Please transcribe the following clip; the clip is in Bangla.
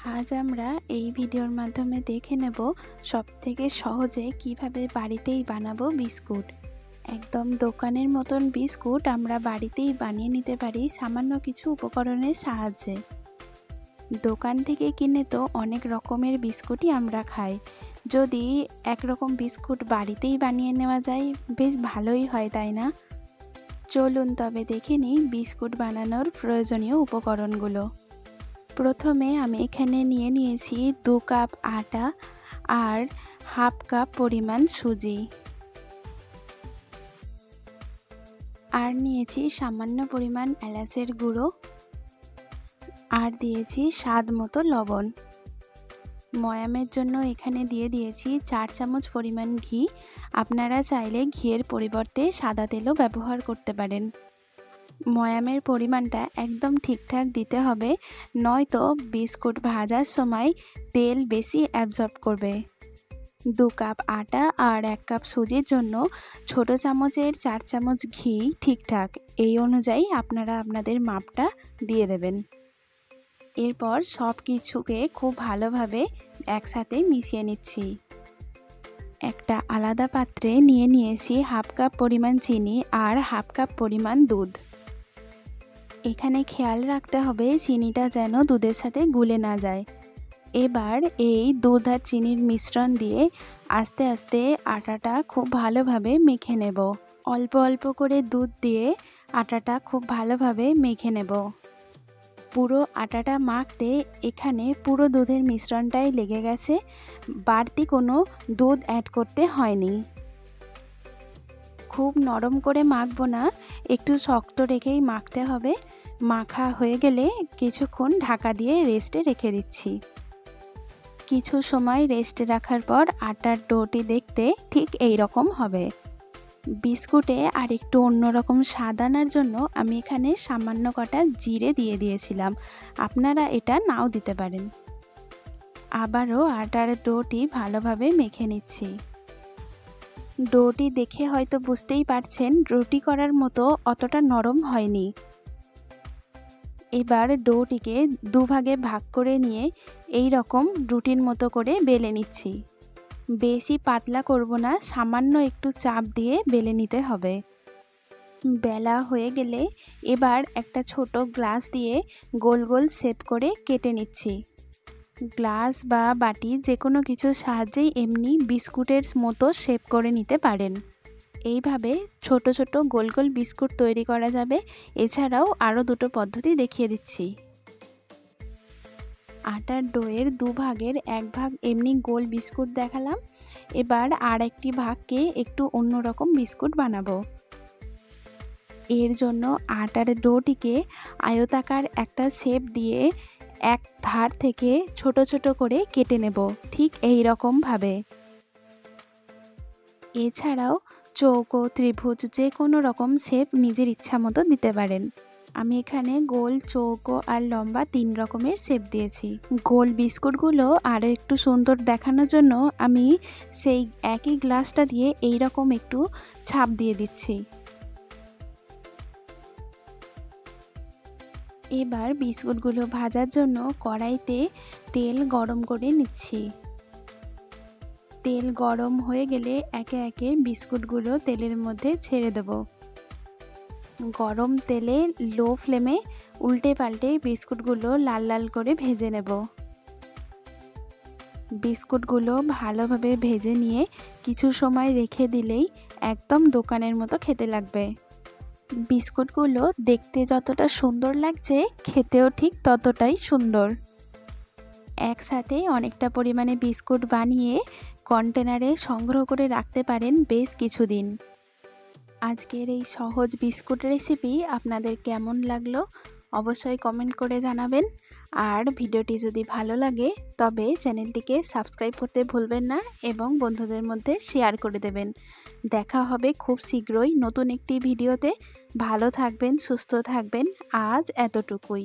আজ আমরা এই ভিডিওর মাধ্যমে দেখে নেব সবথেকে সহজে কিভাবে বাড়িতেই বানাবো বিস্কুট। একদম দোকানের মতন বিস্কুট আমরা বাড়িতেই বানিয়ে নিতে পারি সামান্য কিছু উপকরণের সাহায্যে। দোকান থেকে কিনে তো অনেক রকমের বিস্কুটই আমরা খাই, যদি একরকম বিস্কুট বাড়িতেই বানিয়ে নেওয়া যায় বেশ ভালোই হয়, তাই না? চলুন তবে দেখে নিই বিস্কুট বানানোর প্রয়োজনীয় উপকরণগুলো। প্রথমে আমি এখানে নিয়েছি 2 কাপ আটা আর হাফ কাপ পরিমাণ সুজি, আর নিয়েছি সামান্য পরিমাণ এলাচের গুঁড়ো, আর দিয়েছি স্বাদ মতো লবণ। ময়ামের জন্য এখানে দিয়েছি 4 চামচ পরিমাণ ঘি। আপনারা চাইলে ঘিয়ের পরিবর্তে সাদা তেলও ব্যবহার করতে পারেন। ময়ামের পরিমাণটা একদম ঠিকঠাক দিতে হবে, নয়তো বিস্কুট ভাজার সময় তেল বেশি অ্যাবজর্ব করবে। 2 কাপ আটা আর 1 কাপ সুজির জন্য ছোট চামচের 4 চামচ ঘি ঠিকঠাক, এই অনুযায়ী আপনারা আপনাদের মাপটা দিয়ে দেবেন। এরপর সব কিছুকে খুব ভালোভাবে একসাথে মিশিয়ে নিচ্ছি। একটা আলাদা পাত্রে নিয়েছি হাফ কাপ পরিমাণ চিনি আর হাফ কাপ পরিমাণ দুধ। এখানে খেয়াল রাখতে হবে চিনিটা যেন দুধের সাথে গুলে না যায়। এবার এই দুধ আর চিনির মিশ্রণ দিয়ে আস্তে আস্তে আটাটা খুব ভালোভাবে মেখে নেব। অল্প অল্প করে দুধ দিয়ে আটাটা খুব ভালোভাবে মেখে নেব। পুরো আটাটা মাখতে এখানে পুরো দুধের মিশ্রণটাই লেগে গেছে, বাড়তি কোনো দুধ অ্যাড করতে হয়নি। খুব নরম করে মাখবো না, একটু শক্ত রেখেই মাখতে হবে। মাখা হয়ে গেলে কিছুক্ষণ ঢাকা দিয়ে রেস্টে রেখে দিচ্ছি। কিছু সময় রেস্টে রাখার পর আটার ডোটি দেখতে ঠিক এই রকম হবে। বিস্কুটে আর একটু অন্যরকম স্বাদ আনার জন্য আমি এখানে সামান্য কটা জিরে দিয়েছিলাম, আপনারা এটা নাও দিতে পারেন। আবারও আটার ডোটি ভালোভাবে মেখে নিচ্ছি। ডোটি দেখে হয়তো বুঝতেই পারছেন রুটি করার মতো অতটা নরম হয়নি। এবার ডোটিকে দুভাগে ভাগ করে নিয়ে এই রকম রুটির মতো করে বেলে নিচ্ছি। বেশি পাতলা করব না, সামান্য একটু চাপ দিয়ে বেলে নিতে হবে। বেলা হয়ে গেলে এবার একটা ছোট গ্লাস দিয়ে গোল গোল শেপ করে কেটে নিচ্ছি। গ্লাস বা বাটি যে কোনো কিছুর সাহায্যেই এমনি বিস্কুটের মতো শেপ করে নিতে পারেন। এইভাবে ছোট ছোট গোল গোল বিস্কুট তৈরি করা যাবে। এছাড়াও আরও দুটো পদ্ধতি দেখিয়ে দিচ্ছি। আটার ডোয়ের দুভাগের এক ভাগ এমনি গোল বিস্কুট দেখালাম, এবার আর একটি ভাগকে একটু অন্যরকম বিস্কুট বানাবো। এর জন্য আটার ডোটিকে আয়তাকার একটা শেপ দিয়ে এক ধার থেকে ছোট ছোট করে কেটে নেব, ঠিক এই রকম ভাবে। এছাড়াও চৌকো, ত্রিভুজ যে কোনো রকম শেপ নিজের ইচ্ছা মতো দিতে পারেন। আমি এখানে গোল, চৌকো আর লম্বা 3 রকমের শেপ দিয়েছি। গোল বিস্কুটগুলো আরও একটু সুন্দর দেখানোর জন্য আমি সেই একই গ্লাসটা দিয়ে এই রকম একটু ছাপ দিয়ে দিচ্ছি। এবার বিস্কুটগুলো ভাজার জন্য কড়াইতে তেল গরম করে নিচ্ছি। তেল গরম হয়ে গেলে একে একে বিস্কুটগুলো তেলের মধ্যে ছেড়ে দেব। গরম তেলে লো ফ্লেমে উল্টে পাল্টে বিস্কুটগুলো লাল লাল করে ভেজে নেব। বিস্কুটগুলো ভালোভাবে ভেজে নিয়ে কিছু সময় রেখে দিলেই একদম দোকানের মতো খেতে লাগবে। বিস্কুটগুলো দেখতে যতটা সুন্দর লাগছে, খেতেও ঠিক ততটাই সুন্দর। একসাথে অনেকটা পরিমাণে বিস্কুট বানিয়ে কন্টেনারে সংগ্রহ করে রাখতে পারেন বেশ কিছুদিন। আজকের এই সহজ বিস্কুট রেসিপি আপনাদের কেমন লাগলো অবশ্যই কমেন্ট করে জানাবেন। আর ভিডিওটি যদি ভালো লাগে তবে চ্যানেলটিকে সাবস্ক্রাইব করতে ভুলবেন না এবং বন্ধুদের মধ্যে শেয়ার করে দেবেন। দেখা হবে খুব শীঘ্রই নতুন একটি ভিডিওতে। ভালো থাকবেন, সুস্থ থাকবেন। আজ এতটুকুই।